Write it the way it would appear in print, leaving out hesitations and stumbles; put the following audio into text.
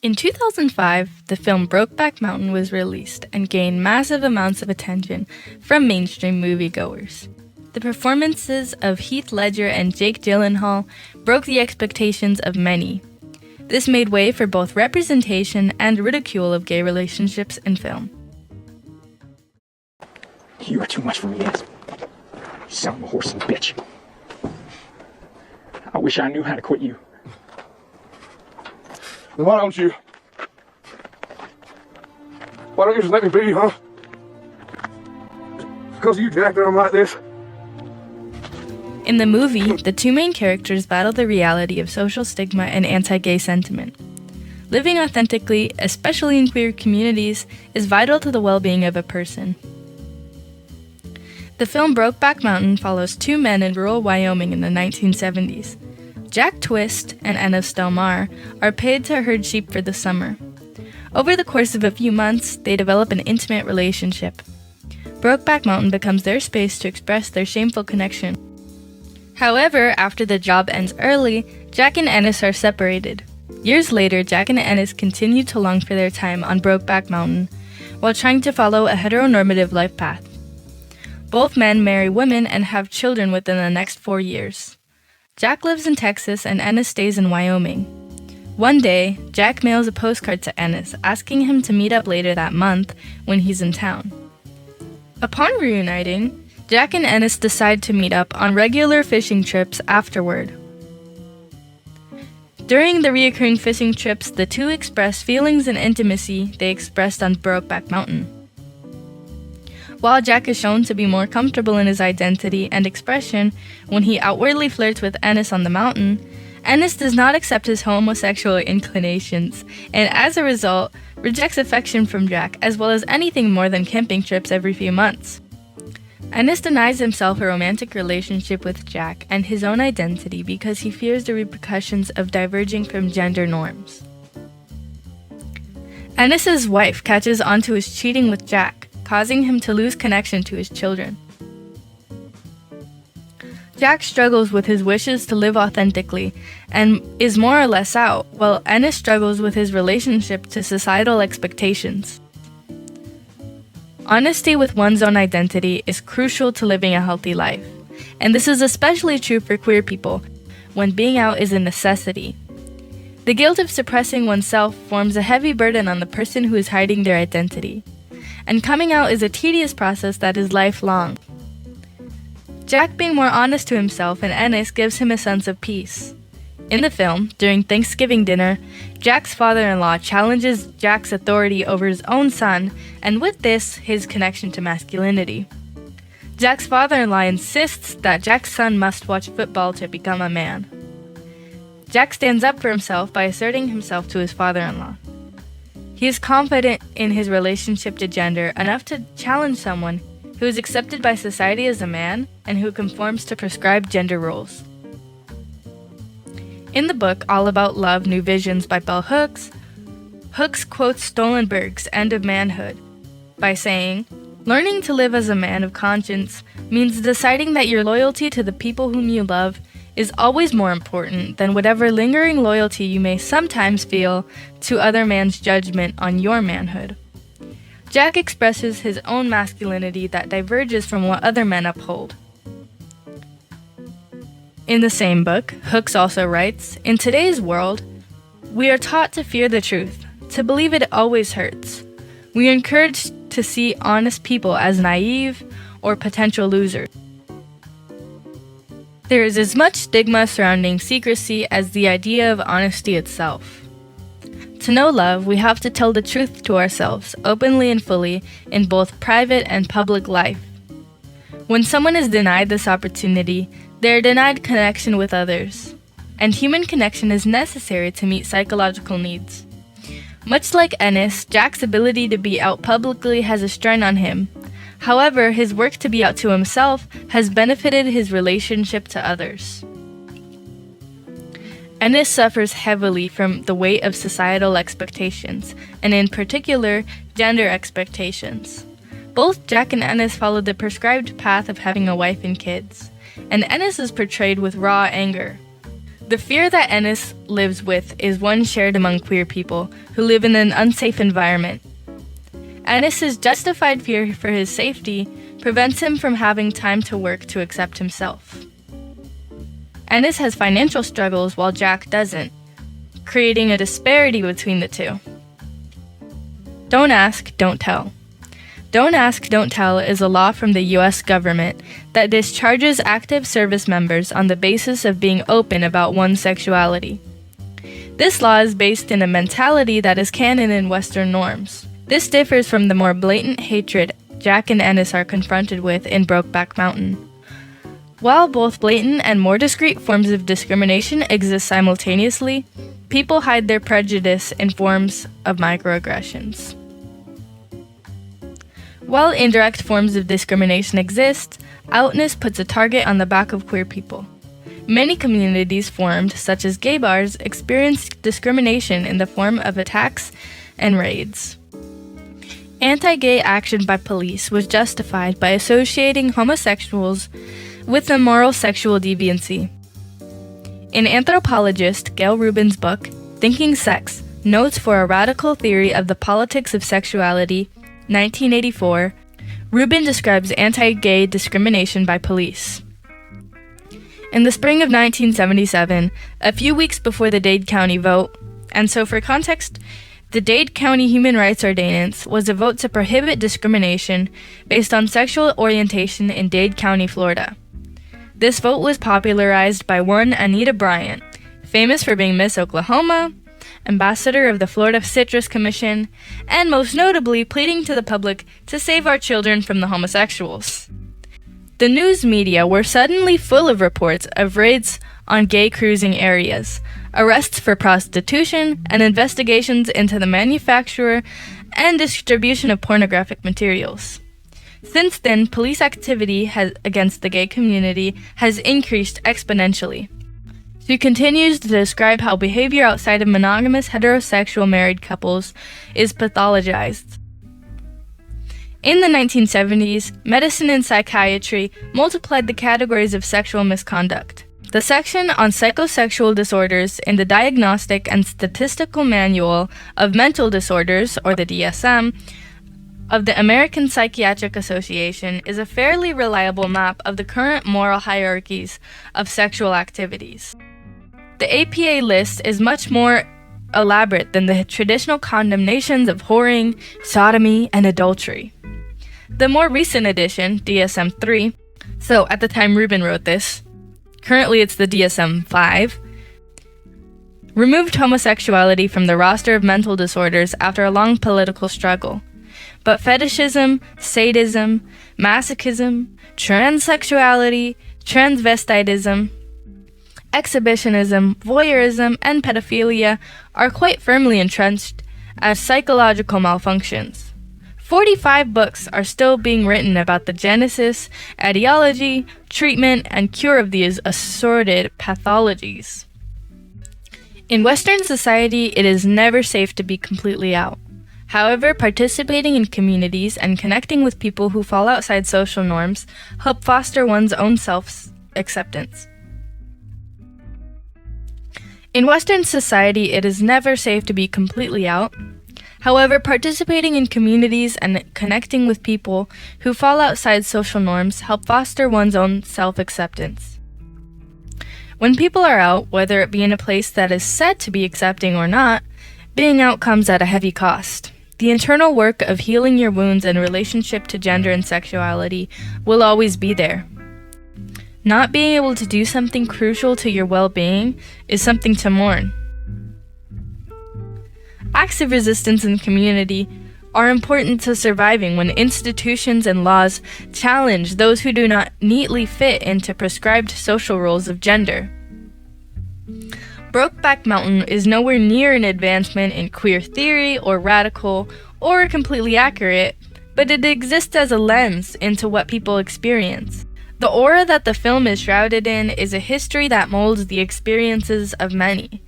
In 2005, the film Brokeback Mountain was released and gained massive amounts of attention from mainstream moviegoers. The performances of Heath Ledger and Jake Gyllenhaal broke the expectations of many. This made way for both representation and ridicule of gay relationships in film. You are too much for me, ass. You sound a horse and bitch. I wish I knew how to quit you. Then why don't you just let me be, huh? Because you Jack that I'm like this. In the movie, the two main characters battle the reality of social stigma and anti-gay sentiment. Living authentically, especially in queer communities, is vital to the well-being of a person. The film Brokeback Mountain follows two men in rural Wyoming in the 1970s. Jack Twist and Anna Stelmar are paid to herd sheep for the summer. Over the course of a few months, they develop an intimate relationship. Brokeback Mountain becomes their space to express their shameful connection. However, after the job ends early, Jack and Ennis are separated. Years later, Jack and Ennis continue to long for their time on Brokeback Mountain, while trying to follow a heteronormative life path. Both men marry women and have children within the next 4 years. Jack lives in Texas and Ennis stays in Wyoming. One day, Jack mails a postcard to Ennis asking him to meet up later that month when he's in town. Upon reuniting, Jack and Ennis decide to meet up on regular fishing trips afterward. During the recurring fishing trips, the two express feelings and intimacy they expressed on Brokeback Mountain. While Jack is shown to be more comfortable in his identity and expression when he outwardly flirts with Ennis on the mountain, Ennis does not accept his homosexual inclinations, and as a result, rejects affection from Jack as well as anything more than camping trips every few months. Ennis denies himself a romantic relationship with Jack and his own identity because he fears the repercussions of diverging from gender norms. Ennis's wife catches on to his cheating with Jack, causing him to lose connection to his children. Jack struggles with his wishes to live authentically and is more or less out, while Ennis struggles with his relationship to societal expectations. Honesty with one's own identity is crucial to living a healthy life, and this is especially true for queer people, when being out is a necessity. The guilt of suppressing oneself forms a heavy burden on the person who is hiding their identity, and coming out is a tedious process that is lifelong. Jack being more honest to himself and Ennis gives him a sense of peace. In the film, during Thanksgiving dinner, Jack's father-in-law challenges Jack's authority over his own son, and with this, his connection to masculinity. Jack's father-in-law insists that Jack's son must watch football to become a man. Jack stands up for himself by asserting himself to his father-in-law. He is confident in his relationship to gender enough to challenge someone who is accepted by society as a man and who conforms to prescribed gender roles. In the book All About Love, New Visions by Bell Hooks, Hooks quotes Stoltenberg's End of Manhood by saying, "Learning to live as a man of conscience means deciding that your loyalty to the people whom you love is always more important than whatever lingering loyalty you may sometimes feel to other man's judgment on your manhood." Jack expresses his own masculinity that diverges from what other men uphold. In the same book, Hooks also writes, "In today's world, we are taught to fear the truth, to believe it always hurts. We are encouraged to see honest people as naive or potential losers. There is as much stigma surrounding secrecy as the idea of honesty itself. To know love, we have to tell the truth to ourselves, openly and fully, in both private and public life. When someone is denied this opportunity, they are denied connection with others. And human connection is necessary to meet psychological needs. Much like Ennis, Jack's ability to be out publicly has a strain on him. However, his work to be out to himself has benefited his relationship to others. Ennis suffers heavily from the weight of societal expectations, and in particular, gender expectations. Both Jack and Ennis followed the prescribed path of having a wife and kids, and Ennis is portrayed with raw anger. The fear that Ennis lives with is one shared among queer people who live in an unsafe environment. Ennis's justified fear for his safety prevents him from having time to work to accept himself. Ennis has financial struggles while Jack doesn't, creating a disparity between the two. Don't ask, don't tell. Don't ask, don't tell is a law from the U.S. government that discharges active service members on the basis of being open about one's sexuality. This law is based in a mentality that is canon in Western norms. This differs from the more blatant hatred Jack and Ennis are confronted with in Brokeback Mountain. While both blatant and more discreet forms of discrimination exist simultaneously, people hide their prejudice in forms of microaggressions. While indirect forms of discrimination exist, outness puts a target on the back of queer people. Many communities formed, such as gay bars, experienced discrimination in the form of attacks and raids. Anti-gay action by police was justified by associating homosexuals with a moral sexual deviancy. In anthropologist Gayle Rubin's book, Thinking Sex, Notes for a Radical Theory of the Politics of Sexuality, 1984, Rubin describes anti-gay discrimination by police. In the spring of 1977, a few weeks before the Dade County vote, and so for context, the Dade County Human Rights Ordinance was a vote to prohibit discrimination based on sexual orientation in Dade County, Florida. This vote was popularized by one Anita Bryant, famous for being Miss Oklahoma, ambassador of the Florida Citrus Commission, and most notably pleading to the public to save our children from the homosexuals. The news media were suddenly full of reports of raids on gay cruising areas, arrests for prostitution, and investigations into the manufacture and distribution of pornographic materials. Since then, police activity against the gay community has increased exponentially. She continues to describe how behavior outside of monogamous heterosexual married couples is pathologized. In the 1970s, medicine and psychiatry multiplied the categories of sexual misconduct. The section on psychosexual disorders in the Diagnostic and Statistical Manual of Mental Disorders, or the DSM, of the American Psychiatric Association is a fairly reliable map of the current moral hierarchies of sexual activities. The APA list is much more elaborate than the traditional condemnations of whoring, sodomy, and adultery. The more recent edition, DSM-3, so at the time Rubin wrote this, currently it's the DSM-5, removed homosexuality from the roster of mental disorders after a long political struggle. But fetishism, sadism, masochism, transsexuality, transvestitism, exhibitionism, voyeurism, and pedophilia are quite firmly entrenched as psychological malfunctions. 45 books are still being written about the genesis, etiology, treatment, and cure of these assorted pathologies. In Western society, it is never safe to be completely out. However, participating in communities and connecting with people who fall outside social norms help foster one's own self-acceptance. In Western society, it is never safe to be completely out. However, participating in communities and connecting with people who fall outside social norms help foster one's own self-acceptance. When people are out, whether it be in a place that is said to be accepting or not, being out comes at a heavy cost. The internal work of healing your wounds in relationship to gender and sexuality will always be there. Not being able to do something crucial to your well-being is something to mourn. Acts of resistance in community are important to surviving when institutions and laws challenge those who do not neatly fit into prescribed social roles of gender. Brokeback Mountain is nowhere near an advancement in queer theory or radical or completely accurate, but it exists as a lens into what people experience. The aura that the film is shrouded in is a history that molds the experiences of many.